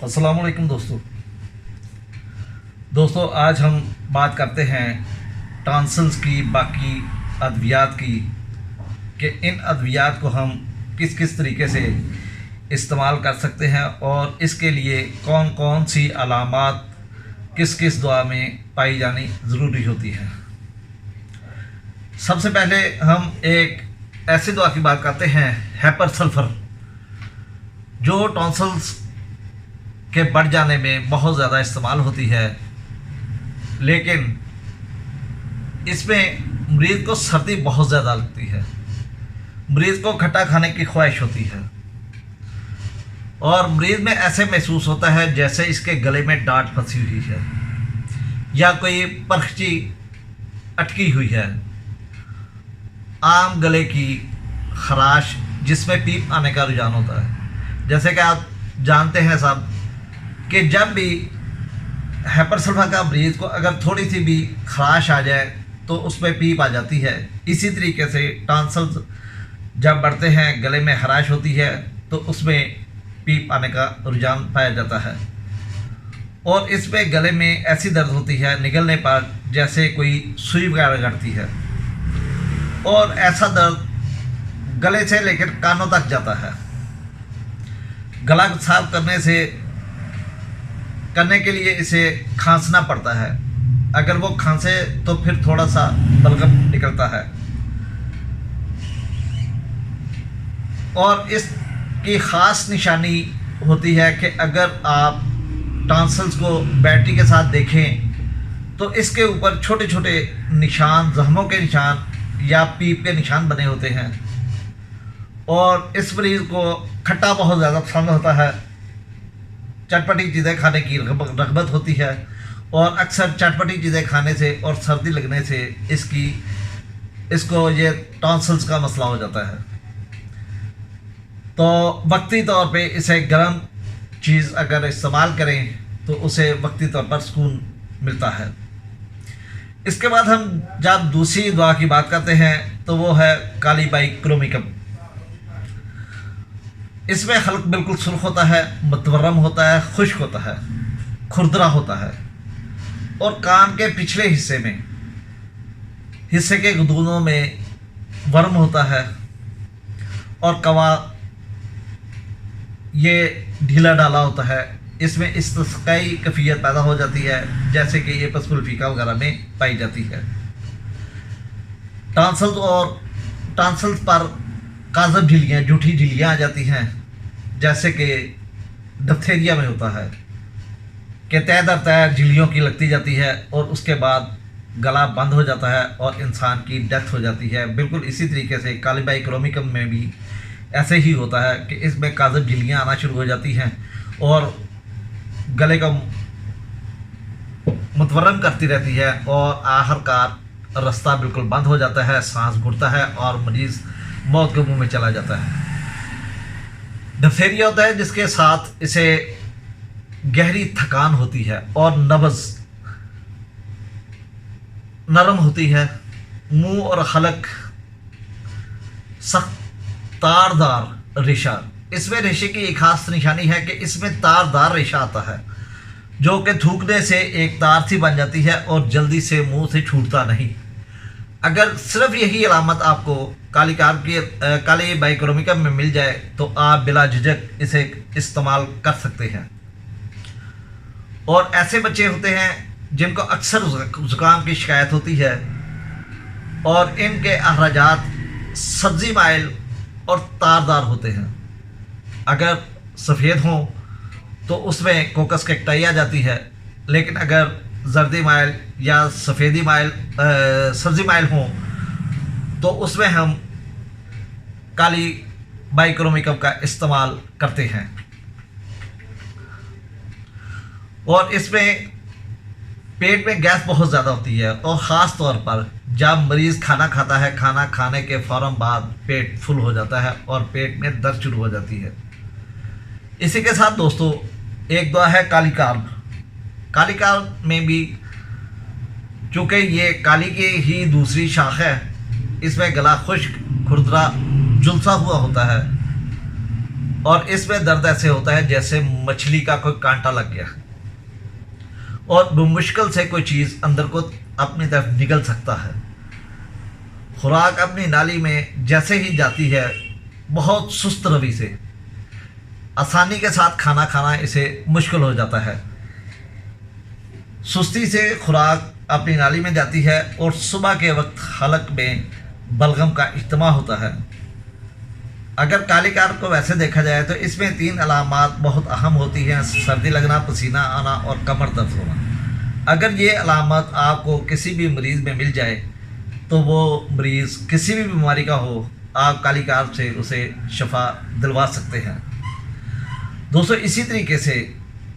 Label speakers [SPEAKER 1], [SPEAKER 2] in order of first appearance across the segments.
[SPEAKER 1] अस्सलामुअलैकुम दोस्तों आज हम बात करते हैं टॉन्सिल्स की, बाकी अद्वियात की, कि इन अद्वियात को हम किस किस तरीके से इस्तेमाल कर सकते हैं और इसके लिए कौन कौन सी अलामात किस किस दुआ में पाई जानी ज़रूरी होती है। सबसे पहले हम एक ऐसी दुआ की बात करते हैं, हैपर सल्फर, जो टॉन्सिल्स के बढ़ जाने में बहुत ज़्यादा इस्तेमाल होती है, लेकिन इसमें मरीज़ को सर्दी बहुत ज़्यादा लगती है, मरीज़ को खट्टा खाने की ख्वाहिश होती है और मरीज़ में ऐसे महसूस होता है जैसे इसके गले में डांट फंसी हुई है या कोई परखची अटकी हुई है। आम गले की खराश जिसमें पीप आने का रुझान होता है। जैसे कि आप जानते हैं साहब कि जब भी हैपर सल्फर का मरीज़ को अगर थोड़ी सी भी खराश आ जाए तो उसमें पीप आ जाती है। इसी तरीके से टॉन्सिल्स जब बढ़ते हैं, गले में खराश होती है तो उसमें पीप आने का रुझान पाया जाता है और इसमें गले में ऐसी दर्द होती है निगलने पर जैसे कोई सुई वगैरह गड़ती है और ऐसा दर्द गले से लेकर कानों तक जाता है। गला साफ करने के लिए इसे खांसना पड़ता है। अगर वो खांसे तो फिर थोड़ा सा बलगम निकलता है और इसकी ख़ास निशानी होती है कि अगर आप टॉन्सिल्स को बैटरी के साथ देखें तो इसके ऊपर छोटे छोटे निशान, जख्मों के निशान या पीप के निशान बने होते हैं और इस मरीज़ को खट्टा बहुत ज़्यादा पसंद होता है, चटपटी चीज़ें खाने की रग़बत होती है और अक्सर चटपटी चीज़ें खाने से और सर्दी लगने से इसको ये टॉन्सिल्स का मसला हो जाता है। तो वक्ती तौर पे इसे गर्म चीज़ अगर इस्तेमाल करें तो उसे वक्ती तौर पर सुकून मिलता है। इसके बाद हम जब दूसरी दवा की बात करते हैं तो वो है काली बाई क्रोमिकम। इसमें खल्क बिल्कुल सुर्ख होता है, मतवरम होता है, खुश्क होता है, खुरदरा होता है और कान के पिछले हिस्से के गदूनों में वर्म होता है और कवा ये ढीला डाला होता है। इसमें इस्तिस्काई कैफियत पैदा हो जाती है जैसे कि ये पसफुल फीका वगैरह में पाई जाती है। टॉन्सिल्स पर काज़ब झिल्लियाँ, जूठी झिल्लियाँ आ जाती हैं जैसे कि डिप्थीरिया में होता है कि तय दर तय झिल्लियों की लगती जाती है और उसके बाद गला बंद हो जाता है और इंसान की डेथ हो जाती है। बिल्कुल इसी तरीके से काली बाई क्रोमिकम में भी ऐसे ही होता है कि इसमें काज़ब झिल्लियाँ आना शुरू हो जाती हैं और गले को मुतवरम करती रहती है और आखिरकार रास्ता बिल्कुल बंद हो जाता है, सांस घुटता है और मरीज़ मौत के मुंह में चला जाता है। डिप्थीरिया होता है जिसके साथ इसे गहरी थकान होती है और नब्ज़ नरम होती है। मुंह और हलक सख्त तारदार रेशा। इसमें रेशे की एक खास निशानी है कि इसमें तारदार रेशा आता है जो कि थूकने से एक तार सी बन जाती है और जल्दी से मुंह से छूटता नहीं। अगर सिर्फ यही अलामत आपको काली बाई क्रोमिकम में मिल जाए तो आप बिला झिझक इसे इस्तेमाल कर सकते हैं। और ऐसे बच्चे होते हैं जिनको अक्सर ज़ुकाम की शिकायत होती है और इनके अखराजात सब्ज़ी माइल और तारदार होते हैं। अगर सफ़ेद हों तो उसमें कोकस कैक्टाई आ जाती है, लेकिन अगर जर्दी माइल या सफ़ेदी माइल सब्ज़ी माइल हों तो उसमें हम काली बाई क्रोमिकम का इस्तेमाल करते हैं। और इसमें पेट में गैस बहुत ज़्यादा होती है और ख़ास तौर पर जब मरीज़ खाना खाता है, खाना खाने के फ़ौरन बाद पेट फुल हो जाता है और पेट में दर्द शुरू हो जाती है। इसी के साथ दोस्तों एक दवा है काली कार्ब। काली कार्ब में भी चूँकि ये काली की ही दूसरी शाख है, इसमें गला खुश्क, खुरदरा, झुलसा हुआ होता है और इसमें दर्द ऐसे होता है जैसे मछली का कोई कांटा लग गया और मुश्किल से कोई चीज़ अंदर को अपनी तरफ निकल सकता है। खुराक अपनी नाली में जैसे ही जाती है बहुत सुस्त रवि से आसानी के साथ खाना खाना इसे मुश्किल हो जाता है। सुस्ती से खुराक अपनी नाली में जाती है और सुबह के वक्त हलक में बलगम का इज्तिमा होता है। अगर काली कार को वैसे देखा जाए तो इसमें 3 अलामात बहुत अहम होती हैं: सर्दी लगना, पसीना आना और कमर दर्द होना। अगर ये अलामत आपको किसी भी मरीज़ में मिल जाए तो वो मरीज़ किसी भी बीमारी का हो, आप काली कार से उसे शफा दिलवा सकते हैं। दोस्तों, इसी तरीके से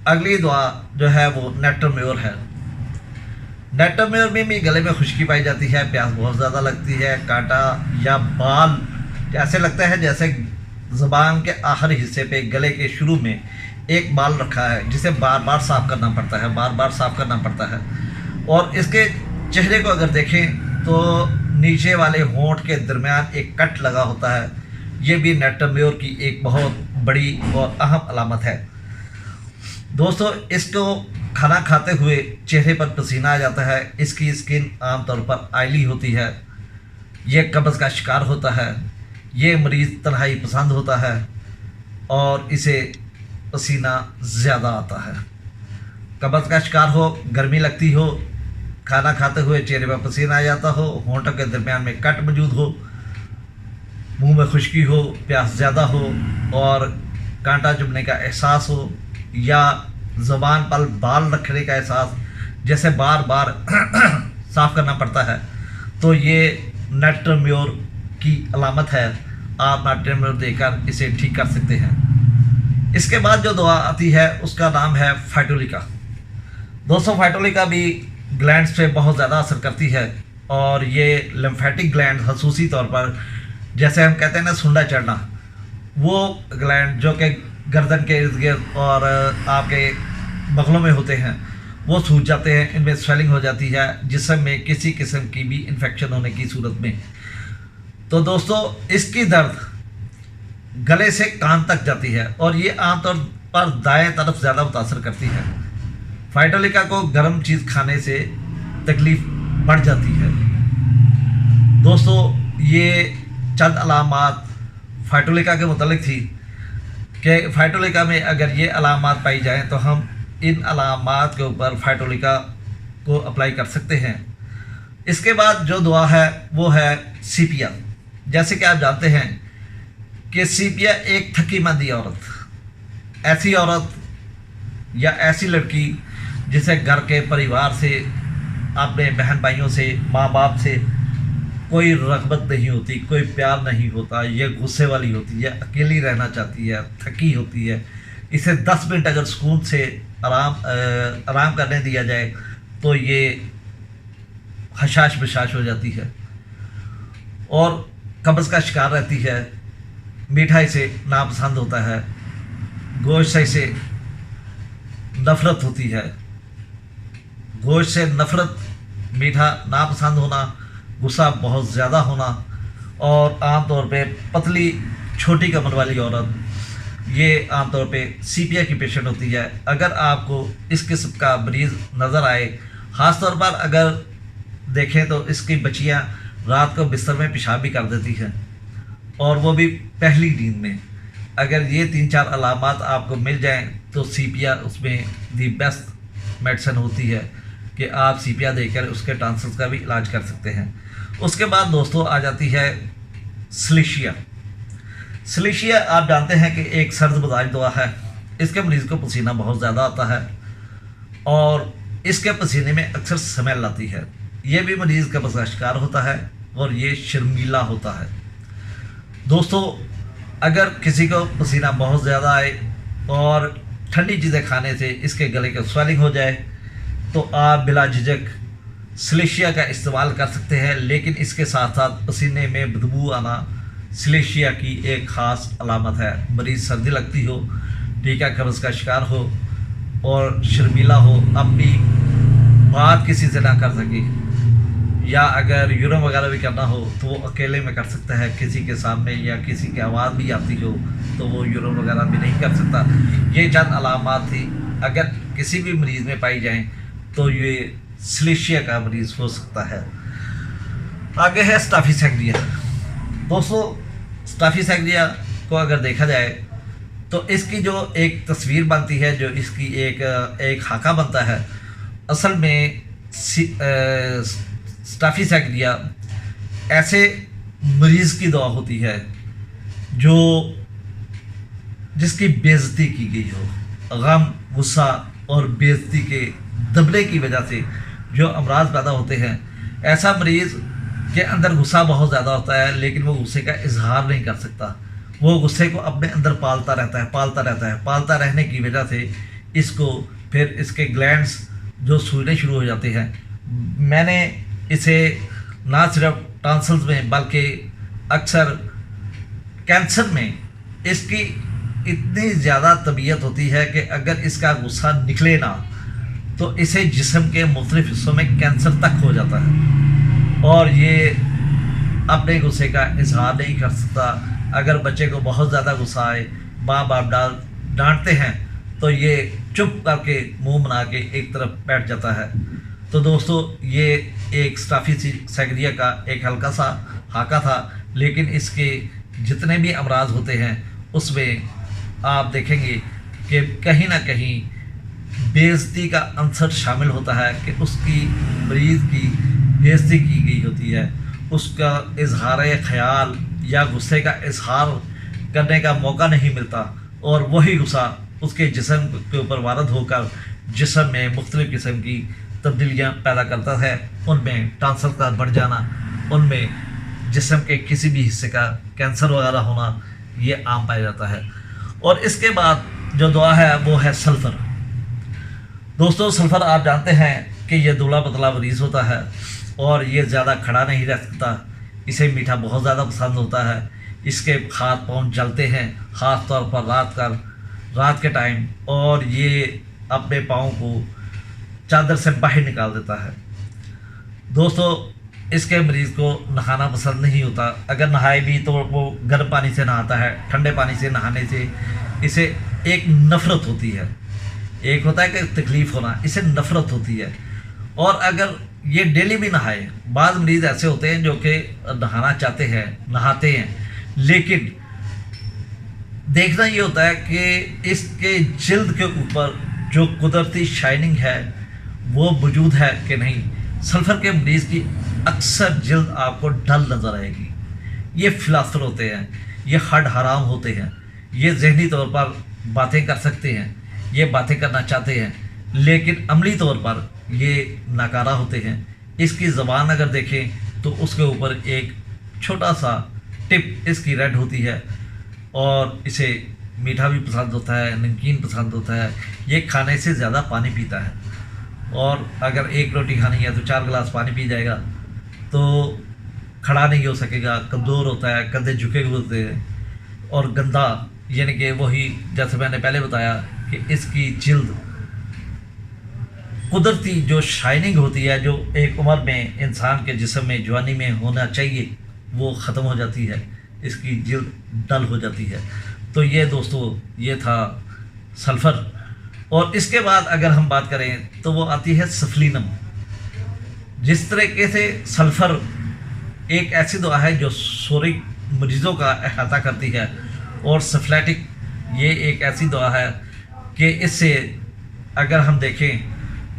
[SPEAKER 1] अगली दुआ जो है वो नेट्रोम्योर है। नेट्रोम्योर में भी गले में खुश्की पाई जाती है, प्यास बहुत ज़्यादा लगती है, कांटा या बाल ऐसे लगता है जैसे ज़ुबान के आखिरी हिस्से पे गले के शुरू में एक बाल रखा है जिसे बार बार साफ़ करना पड़ता है, बार बार साफ़ करना पड़ता है। और इसके चेहरे को अगर देखें तो नीचे वाले होंठ के दरमियान एक कट लगा होता है। ये भी नेट्रोम्योर की एक बहुत बड़ी और अहम अलामत है। दोस्तों, इसको खाना खाते हुए चेहरे पर पसीना आ जाता है, इसकी स्किन आमतौर पर ऑयली होती है, ये कब्ज़ का शिकार होता है, ये मरीज़ तन्हाई पसंद होता है और इसे पसीना ज़्यादा आता है। कब्ज़ का शिकार हो, गर्मी लगती हो, खाना खाते हुए चेहरे पर पसीना आ जाता हो, होंठों के दरमियान में कट मौजूद हो, मुंह में खुश्की हो, प्यास ज़्यादा हो और कांटा चुभने का एहसास हो या ज़ुबान पर बाल रखने का एहसास जैसे बार बार साफ़ करना पड़ता है, तो ये नेट्रोम्योर की अलामत है। आप नेट्रोम्योर देकर इसे ठीक कर सकते हैं। इसके बाद जो दवा आती है उसका नाम है फाइटोलिका। दोस्तों, फाइटोलिका भी ग्लैंड्स पे बहुत ज़्यादा असर करती है और ये लिम्फेटिक ग्लैंड, खसूसी तौर पर जैसे हम कहते हैं ना सुंडा चढ़ना, वो ग्लैंड जो कि गर्दन के इर्द गिर्द और आपके बगलों में होते हैं वो सूज जाते हैं, इनमें स्वेलिंग हो जाती है जिसम में किसी किस्म की भी इन्फेक्शन होने की सूरत में। तो दोस्तों, इसकी दर्द गले से कान तक जाती है और ये आमतौर पर दाएं तरफ ज़्यादा मुतासर करती है। फाइटोलिका को गर्म चीज़ खाने से तकलीफ़ बढ़ जाती है। दोस्तों, ये चंद अलामात फाइटोलिका के मुतालिक थी कि फाइटोलिका में अगर ये अलामात पाई जाएँ तो हम इन अलामात के ऊपर फाइटोलिका को अप्लाई कर सकते हैं। इसके बाद जो दुआ है वो है सीपिया। जैसे कि आप जानते हैं कि सीपिया एक थकी मंदी औरत, ऐसी औरत या ऐसी लड़की जिसे घर के परिवार से, अपने बहन भाइयों से, माँ बाप से कोई रग़बत नहीं होती, कोई प्यार नहीं होता, ये गुस्से वाली होती है, अकेली रहना चाहती है, थकी होती है, इसे 10 मिनट अगर सुकून से आराम करने दिया जाए तो ये हशाश बशाश हो जाती है और कब्ज़ का शिकार रहती है। मिठाई से नापसंद होता है, गोश्त से नफ़रत होती है, गोश्त से नफ़रत, मीठा नापसंद होना, गुस्सा बहुत ज़्यादा होना और आमतौर पे पतली छोटी कमर वाली औरत, ये आमतौर पे सीपिया की पेशेंट होती है। अगर आपको इस किस्म का मरीज़ नज़र आए, ख़ास तौर पर अगर देखें तो इसकी बच्चियाँ रात को बिस्तर में पेशाब भी कर देती हैं और वो भी पहली नींद में। अगर ये 3-4 अलामात आपको मिल जाएं तो सीपिया उसमें दी बेस्ट मेडिसिन होती है कि आप सीपिया देकर उसके टॉन्सिल्स का भी इलाज कर सकते हैं। उसके बाद दोस्तों आ जाती है सलीशिया। सलीशिया आप जानते हैं कि एक सर्द मजाज दवा है। इसके मरीज़ को पसीना बहुत ज़्यादा आता है और इसके पसीने में अक्सर स्मेल आती है। ये भी मरीज़ का कब्ज़ का शिकार होता है और ये शर्मीला होता है। दोस्तों, अगर किसी को पसीना बहुत ज़्यादा आए और ठंडी चीज़ें खाने से इसके गले का स्वेलिंग हो जाए तो आप बिला झिझक सलीशिया का इस्तेमाल कर सकते हैं। लेकिन इसके साथ साथ पसीने में बदबू आना सलीशिया की एक ख़ास अलामत है। मरीज़ सर्दी लगती हो, ठीक है, कब्ज़ का शिकार हो और शर्मीला हो, अपनी बात किसी से ना कर सके या अगर यूरिन वगैरह भी करना हो तो वो अकेले में कर सकता है, किसी के सामने या किसी की आवाज़ भी आती हो तो वो यूरिन वगैरह भी नहीं कर सकता। ये चंद अलामात थी, अगर किसी भी मरीज़ में पाई जाएं तो ये सिलेशिया का मरीज़ हो सकता है। आगे है स्टाफिसेक्रिया। दोस्तों, स्टाफिसेक्रिया को अगर देखा जाए तो इसकी जो एक तस्वीर बनती है, जो इसकी एक खाका बनता है, असल में स्टाफिसेक्रिया ऐसे मरीज़ की दवा होती है जो जिसकी बेइज्जती की गई हो, गम, गुस्सा और बेइज्जती के दबने की वजह से जो अमराज पैदा होते हैं। ऐसा मरीज़ के अंदर गुस्सा बहुत ज़्यादा होता है, लेकिन वो गुस्से का इजहार नहीं कर सकता। वो गुस्से को अपने अंदर पालता पालता रहने की वजह से इसको फिर इसके ग्लैंड्स जो सूजने शुरू हो जाते हैं। मैंने इसे ना सिर्फ टॉन्सिल्स में बल्कि अक्सर कैंसर में इसकी इतनी ज़्यादा तबीयत होती है कि अगर इसका गुस्सा निकले ना तो इसे जिस्म के मुख्तलिफ हिस्सों में कैंसर तक हो जाता है और ये अपने गुस्से का इजहार नहीं कर सकता। अगर बच्चे को बहुत ज़्यादा गुस्सा आए, माँ बाप डांटते हैं तो ये चुप करके मुंह बना के एक तरफ बैठ जाता है। तो दोस्तों, ये एक स्टाफिसेक्रिया का एक हल्का सा खाका था, लेकिन इसके जितने भी अमराज होते हैं उसमें आप देखेंगे कि कहीं ना कहीं बेइज्जती का अंसर शामिल होता है कि उसकी मरीज़ की बेइज्जती की गई होती है, उसका इजहार ख्याल या गुस्से का इजहार करने का मौका नहीं मिलता और वही गुस्सा उसके जिस्म के ऊपर वारद होकर जिस्म में मुख्तलिफ़ किस्म की तब्दीलियाँ पैदा करता है। उनमें टॉन्सिल का बढ़ जाना, उनमें जिस्म के किसी भी हिस्से का कैंसर वगैरह होना, ये आम पाया जाता है। और इसके बाद जो दवा है वो है सल्फ़र। दोस्तों, सल्फ़र आप जानते हैं कि ये दुबला पतला मरीज़ होता है और ये ज़्यादा खड़ा नहीं रह सकता। इसे मीठा बहुत ज़्यादा पसंद होता है। इसके हाथ पाँव जलते हैं, ख़ास तौर पर रात के टाइम, और ये अपने पाँव को चादर से बाहर निकाल देता है। दोस्तों, इसके मरीज़ को नहाना पसंद नहीं होता। अगर नहाए भी तो वो गर्म पानी से नहाता है। ठंडे पानी से नहाने से इसे एक नफ़रत होती है। एक होता है कि तकलीफ़ होना, इसे नफ़रत होती है। और अगर ये डेली भी नहाए, बाद मरीज़ ऐसे होते हैं जो कि नहाना चाहते हैं, नहाते हैं, लेकिन देखना ये होता है कि इसके जिल्द के ऊपर जो कुदरती शाइनिंग है वो मौजूद है कि नहीं। सल्फ़र के मरीज़ की अक्सर जिल्द आपको डल नज़र आएगी। ये फिलासफर होते हैं, ये हड हराम होते हैं, ये जहनी तौर पर बातें कर सकते हैं, ये बातें करना चाहते हैं, लेकिन अमली तौर पर ये नाकारा होते हैं। इसकी ज़बान अगर देखें तो उसके ऊपर एक छोटा सा टिप इसकी रेड होती है और इसे मीठा भी पसंद होता है, नमकीन पसंद होता है। ये खाने से ज़्यादा पानी पीता है और अगर एक रोटी खानी है तो 4 गिलास पानी पी जाएगा। तो खड़ा नहीं हो सकेगा, कमज़ोर होता है, कंधे झुके हुए होते हैं और गंदा, यानी कि वही जैसे मैंने पहले बताया कि इसकी जिल्द कुदरती जो शाइनिंग होती है, जो एक उम्र में इंसान के जिस्म में, जवानी में होना चाहिए, वो ख़त्म हो जाती है। इसकी जिल्द डल हो जाती है। तो ये दोस्तों, ये था सल्फ़र। और इसके बाद अगर हम बात करें तो वो आती है सफ्लिनम। जिस तरीके से सल्फ़र एक ऐसी दवा है जो सोरिक मरीज़ों का अहाता करती है, और सफ्लेटिक ये एक ऐसी दवा है कि इससे अगर हम देखें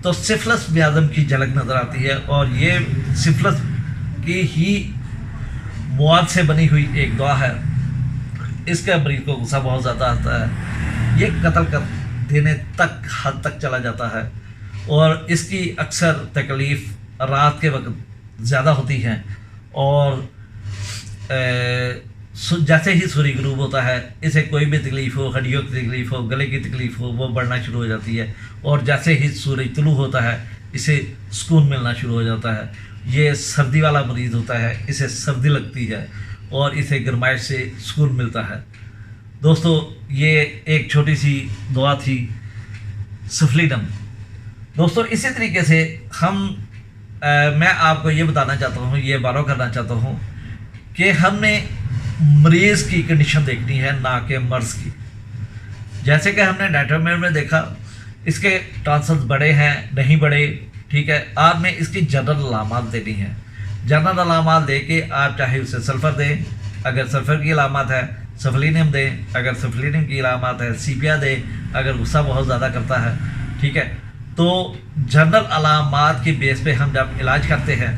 [SPEAKER 1] तो सिफिलिस मियाज़म की झलक नज़र आती है। और ये सिफिलिस की ही मवाद से बनी हुई एक दवा है। इसका मरीज़ को गुस्सा बहुत ज़्यादा आता है, ये कत्ल कर देने तक हद तक चला जाता है। और इसकी अक्सर तकलीफ़ रात के वक्त ज़्यादा होती हैं और जैसे ही सूर्य गुरूब होता है, इसे कोई भी तकलीफ़ हो, हड्डियों की तकलीफ़ हो, गले की तकलीफ़ हो, वो बढ़ना शुरू हो जाती है। और जैसे ही सूरज तुलू होता है, इसे सुकून मिलना शुरू हो जाता है। ये सर्दी वाला मरीज़ होता है, इसे सर्दी लगती है और इसे गर्माइश से सुकून मिलता है। दोस्तों, ये एक छोटी सी दुआ थी सफ्लिनम। दोस्तों, इसी तरीके से हम मैं आपको ये बताना चाहता हूँ, ये बारो करना चाहता हूँ कि हमने मरीज़ की कंडीशन देखनी है, ना कि मर्ज़ की। जैसे कि हमने नाइट्रोमेयर में देखा, इसके टॉन्सिल्स बड़े हैं नहीं बड़े, ठीक है। आपने इसकी जनरल अलामात देनी है। जनरल अलामात दे के आप चाहे उसे सल्फ़र दें, अगर सल्फ़र की अलामत है सफलिनियम दें, अगर सफलिनियम की अलामत है सीपिया दें, अगर गुस्सा बहुत ज़्यादा करता है, ठीक है। तो जनरल अलामात के बेस पे हम जब इलाज करते हैं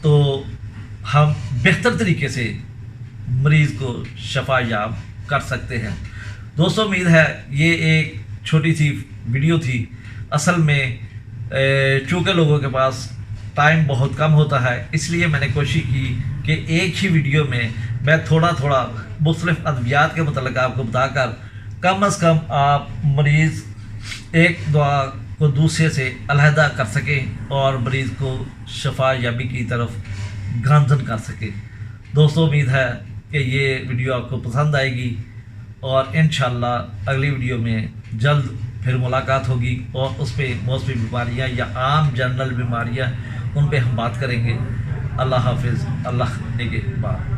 [SPEAKER 1] तो हम बेहतर तरीके से मरीज़ को शफा याब कर सकते हैं। दोस्तों, उम्मीद है ये एक छोटी सी वीडियो थी। असल में चूँकि लोगों के पास टाइम बहुत कम होता है, इसलिए मैंने कोशिश की कि एक ही वीडियो में मैं थोड़ा थोड़ा मुख्तलिफ अद्वियात के मतलब आपको बताकर कम अज़ कम आप मरीज़ एक दवा को दूसरे से अलहदा कर सकें और मरीज़ को शफा याबी की तरफ गामजन कर सकें। दोस्तों, उम्मीद है कि ये वीडियो आपको पसंद आएगी और इंशाल्लाह अगली वीडियो में जल्द फिर मुलाकात होगी और उस पर मौसमी बीमारियाँ या आम जनरल बीमारियाँ उन पे हम बात करेंगे। अल्लाह हाफिज़, अल्लाह निगहबान।